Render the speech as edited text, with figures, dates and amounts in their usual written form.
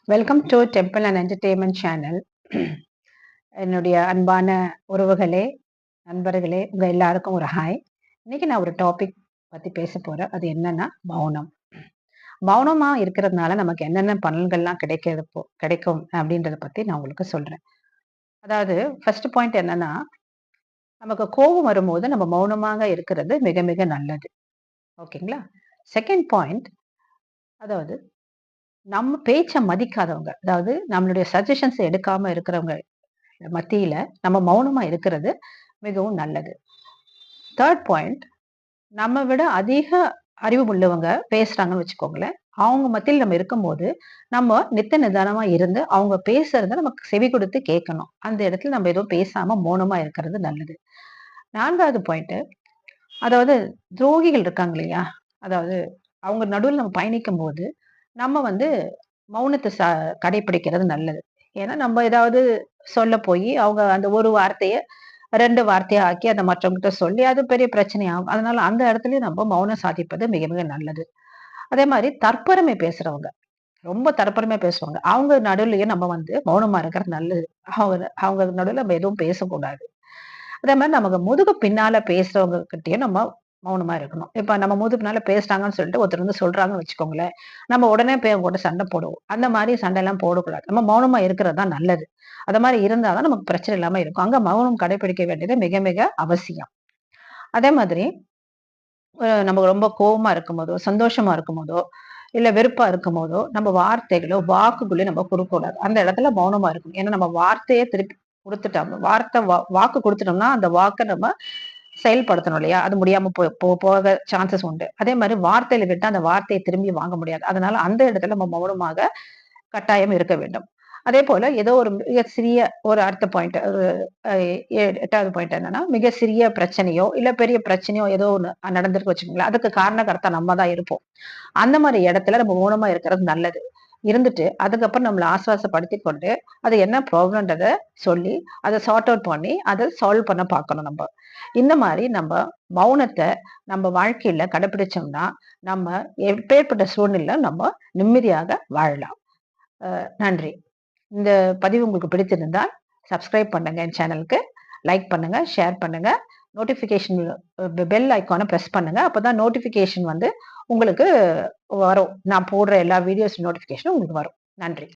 Welcome to temple and entertainment channel. என்னுடைய அன்பான உறவுகளே, நண்பர்களே, உங்க எல்லாருக்கும் ஒரு ஹாய். இன்னைக்கு நான் ஒரு டாபிக் பத்தி பேச போறேன். அது என்னன்னா மௌனம். மௌனமா இருக்கிறதுனால நமக்கு என்னென்ன பலன்கள்லாம் கிடைக்கும் அப்படின்றத பத்தி நான் உங்களுக்கு சொல்றேன். அதாவது ஃபர்ஸ்ட் பாயிண்ட் என்னன்னா, நமக்கு கோபம் வரும்போது நம்ம மௌனமாக இருக்கிறது மிக மிக நல்லது. ஓகேங்களா? செகண்ட் பாயிண்ட், அதாவது நம்ம பேச்ச மதிக்காதவங்க, அதாவது நம்மளுடைய சஜஷன்ஸ் எடுக்காம இருக்கிறவங்க மத்தியில நம்ம மௌனமா இருக்கிறது மிகவும் நல்லது. தேர்ட் பாயிண்ட், நம்ம விட அதிக அறிவு உள்ளவங்க பேசுறாங்கன்னு வச்சுக்கோங்களேன். அவங்க மத்தியில நம்ம இருக்கும்போது, நம்ம நித்த நிதானமா இருந்து அவங்க பேசுறத நமக்கு செவி கொடுத்து கேட்கணும். அந்த இடத்துல நம்ம எதுவும் பேசாம மௌனமா இருக்கிறது நல்லது. 4வது பாயிண்ட், அதாவது துரோகிகள் இருக்காங்க இல்லையா? அதாவது அவங்க நடுவுல நம்ம பயணிக்கும்போது, நம்ம மௌனத்த கடைப்பிடிக்கிறது நல்லது. ஏன்னா நம்ம ஏதாவது சொல்ல போயி, அவங்க அந்த ஒரு வார்த்தைய 2 வார்த்தையா ஆக்கி அத மற்றவங்ககிட்ட சொல்லி, அது பெரிய பிரச்சனையாகும். அதனால அந்த இடத்துலயும் நம்ம மௌனம் சாதிப்பது மிக மிக நல்லது. அதே மாரி தற்பெருமை பேசுறவங்க, ரொம்ப தற்பெருமையா பேசுவாங்க. அவங்க நடுவுலயும் நம்ம மௌனமா இருக்கிறது நல்லது. அவங்க அவங்க நடுவுல நம்ம எதுவும் பேசக்கூடாது. அதே மாரி நமக்கு முதுகு பின்னால பேசுறவங்க கிட்டயும் நம்ம மௌனமா இருக்கணும். இப்ப நம்ம முதுகு பின்னால பேசுறாங்கன்னு சொல்லிட்டு ஒருத்தர் சொல்றாங்கன்னு வச்சுக்கோங்களேன். நம்ம உடனே போய் அவங்க கூட சண்டை போடுவோம். அந்த மாரி சண்டைலாம் போடக்கூடாது. நம்ம மௌனமா இருக்கிறது தான் நல்லது. அது மாரி இருந்தா தான் நமக்கு பிரச்சனை இல்லாம இருக்கும். அங்க மௌனம் கடைபிடிக்க வேண்டியது மிக மிக அவசியம். அதே மாதிரி நமக்கு ரொம்ப கோவமா இருக்கும்போதோ, சந்தோஷமா இருக்கும்போதோ, இல்ல வெறுப்பா இருக்கும்போதோ, நம்ம வார்த்தைகளோ, வாக்குகளோ நம்ம குடுக்கக்கூடாது. அந்த இடத்துல மௌனமா இருக்கணும். ஏன்னா நம்ம வார்த்தையே திருப்பி குடுத்துட்டோம். வாக்கு குடுத்துட்டோம்னா, அந்த வாக்க நம்ம செயல்படுத்தணும் இல்லையா? அது முடியாம போக சான்சஸ் உண்டு. அதே மாரி வார்த்தையில விட்டா அந்த வார்த்தைய திரும்பி வாங்க முடியாது. அதனால அந்த இடத்துல நம்ம மௌனமாக கட்டாயம் இருக்க வேண்டும். அதேபோல ஏதோ ஒரு மிக சிறிய ஒரு அடுத்த பாயிண்ட் ஒரு அ 8வது பாயிண்ட் என்னன்னா, மிக சிறிய பிரச்சனையோ, இல்ல பெரிய பிரச்சனையோ ஏதோ ஒண்ணு நடந்திருக்கு வச்சுக்கோங்களேன். அதுக்கு காரணகர்த்தா நம்ம தான் இருப்போம். அந்த மாரி இடத்துல நம்ம மௌனமா இருக்கிறது நல்லது. இருந்துட்டு, அதுக்கப்புறம் நம்மள ஆசுவாசப்படுத்திக் கொண்டு, அது என்ன ப்ராப்ளம்ன்றத சொல்லி, அத சார்ட் அவுட் பண்ணி, அத சால்வ் பண்ண பார்க்கணும் நம்ப. இந்த மாரி மௌனத்த நம்ம வாழ்க்கையில கடைபிடிச்சோம்னா, நம்ம எப்பேர்ப்பட்ட சூழ்நிலையில நம்ம நிம்மதியாக வாழலாம். நன்றி. இந்த பதிவு உங்களுக்கு பிடித்திருந்தால், சப்ஸ்கிரைப் பண்ணுங்க என் சேனலுக்கு. லைக் பண்ணுங்க, ஷேர் பண்ணுங்க. நோட்டிஃபிகேஷன் பெல் ஐகான பிரஸ் பண்ணுங்க. அப்பதான் நோட்டிஃபிகேஷன் உங்களுக்கு வரும். நான் போடுற எல்லா வீடியோஸ் நோட்டிஃபிகேஷனும் உங்களுக்கு வரும். நன்றி.